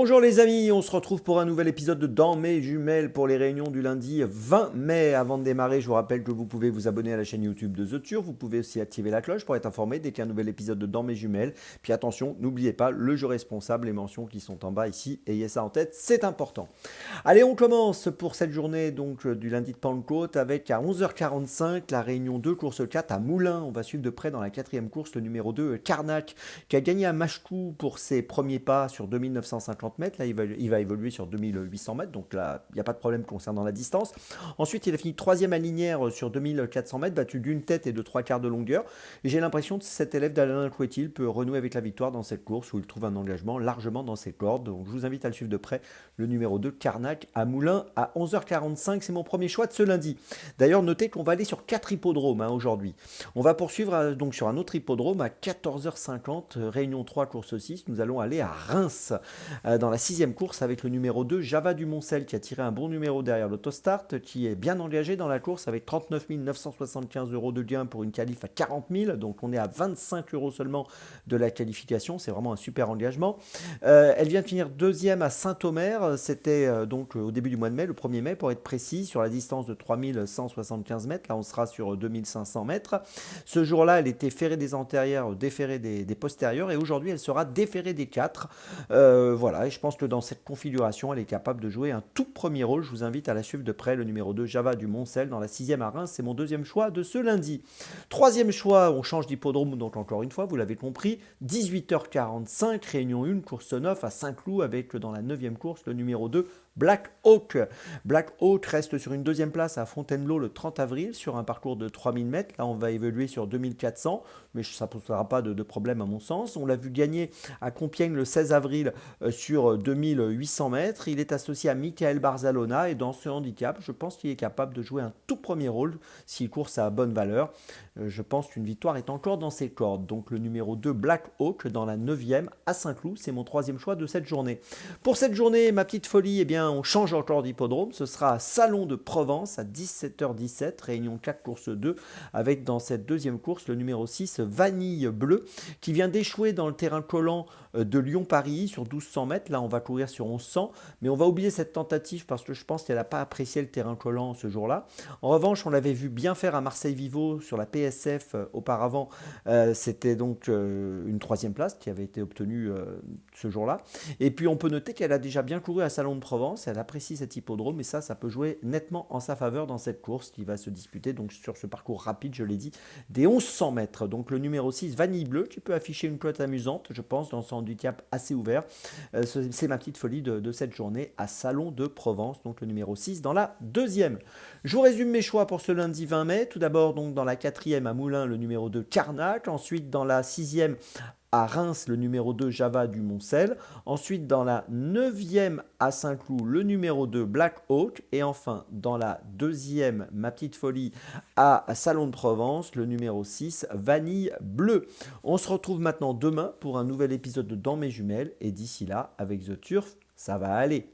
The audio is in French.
Bonjour les amis, on se retrouve pour un nouvel épisode de Dans mes jumelles pour les réunions du lundi 20 mai. Avant de démarrer, je vous rappelle que vous pouvez vous abonner à la chaîne YouTube de The Turf. Vous pouvez aussi activer la cloche pour être informé dès qu'il y a un nouvel épisode de Dans mes jumelles. Puis attention, n'oubliez pas le jeu responsable, les mentions qui sont en bas ici. Ayez ça en tête, c'est important. Allez, on commence pour cette journée donc du lundi de Pentecôte avec à 11h45 la réunion 2, course 4 à Moulins. On va suivre de près dans la quatrième course le numéro 2, Carnac, qui a gagné à Machecou pour ses premiers pas sur 2950 mètres. Là, il va évoluer sur 2800 mètres, donc là, il n'y a pas de problème concernant la distance. Ensuite, il a fini troisième à Linière sur 2400 mètres, battu d'une tête et de trois quarts de longueur. Et j'ai l'impression que cet élève d'Alain Couetil peut renouer avec la victoire dans cette course où il trouve un engagement largement dans ses cordes. Donc, je vous invite à le suivre de près. Le numéro 2, Carnac, à Moulins, à 11h45. C'est mon premier choix de ce lundi. D'ailleurs, notez qu'on va aller sur 4 hippodromes aujourd'hui. On va poursuivre donc sur un autre hippodrome à 14h50, réunion 3, course 6. Nous allons aller à Reims dans la sixième course avec le numéro 2, Java du Moncel, qui a tiré un bon numéro derrière l'autostart, qui est bien engagé dans la course avec 39 975 euros de gain pour une qualif à 40 000. Donc on est à 25 euros seulement de la qualification. C'est vraiment un super engagement. Elle vient de finir deuxième à Saint-Omer. C'était donc au début du mois de mai, le 1er mai pour être précis, sur la distance de 3175 mètres. Là, on sera sur 2500 mètres. Ce jour-là, elle était ferrée des antérieures, déferrée des postérieures. Et aujourd'hui, elle sera déferrée des 4. Voilà, et je pense que dans cette configuration, elle est capable de jouer un tout premier rôle. Je vous invite à la suivre de près, le numéro 2, Java du Moncel, dans la sixième à Reims. C'est mon deuxième choix de ce lundi. Troisième choix, on change d'hippodrome, donc encore une fois, vous l'avez compris, 18h45, réunion 1, course 9 à Saint-Cloud, avec dans la neuvième course le numéro 2, Black Hawk. Black Hawk reste sur une deuxième place à Fontainebleau le 30 avril sur un parcours de 3000 mètres. Là, on va évoluer sur 2400, mais ça ne posera pas de problème à mon sens. On l'a vu gagner à Compiègne le 16 avril sur 2800 mètres. Il est associé à Michael Barzalona et dans ce handicap, je pense qu'il est capable de jouer un tout premier rôle s'il court sa bonne valeur. Je pense qu'une victoire est encore dans ses cordes. Donc le numéro 2, Black Hawk, dans la 9e à Saint-Cloud, c'est mon troisième choix de cette journée. Pour cette journée, ma petite folie, eh bien, on change encore d'hippodrome. Ce sera à Salon de Provence à 17h17, réunion 4, course 2, avec dans cette deuxième course le numéro 6, Vanille Bleue, qui vient d'échouer dans le terrain collant de Lyon-Paris sur 1200 mètres. Là, on va courir sur 1100, mais on va oublier cette tentative parce que je pense qu'elle n'a pas apprécié le terrain collant ce jour-là. En revanche, on l'avait vu bien faire à Marseille-Vivo sur la PSF auparavant. C'était donc une troisième place qui avait été obtenue ce jour-là. Et puis, on peut noter qu'elle a déjà bien couru à Salon de Provence. Elle apprécie cet hippodrome et ça peut jouer nettement en sa faveur dans cette course qui va se disputer donc sur ce parcours rapide, je l'ai dit, des 1100 mètres. Donc, le numéro 6, Vanille Bleue, qui peut afficher une cote amusante, je pense, dans son handicap assez ouvert. C'est ma petite folie de cette journée à Salon de Provence, donc le numéro 6 dans la deuxième. Je vous résume mes choix pour ce lundi 20 mai. Tout d'abord, donc dans la quatrième à Moulins, le numéro 2, Carnac. Ensuite, dans la sixième à Reims, le numéro 2, Java du Moncel. Ensuite, dans la neuvième à Saint-Cloud, le numéro 2, Black Hawk. Et enfin, dans la deuxième, ma petite folie, à Salon de Provence, le numéro 6, Vanille Bleue. On se retrouve maintenant demain pour un nouvel épisode de Dans mes jumelles. Et d'ici là, avec The Turf, ça va aller.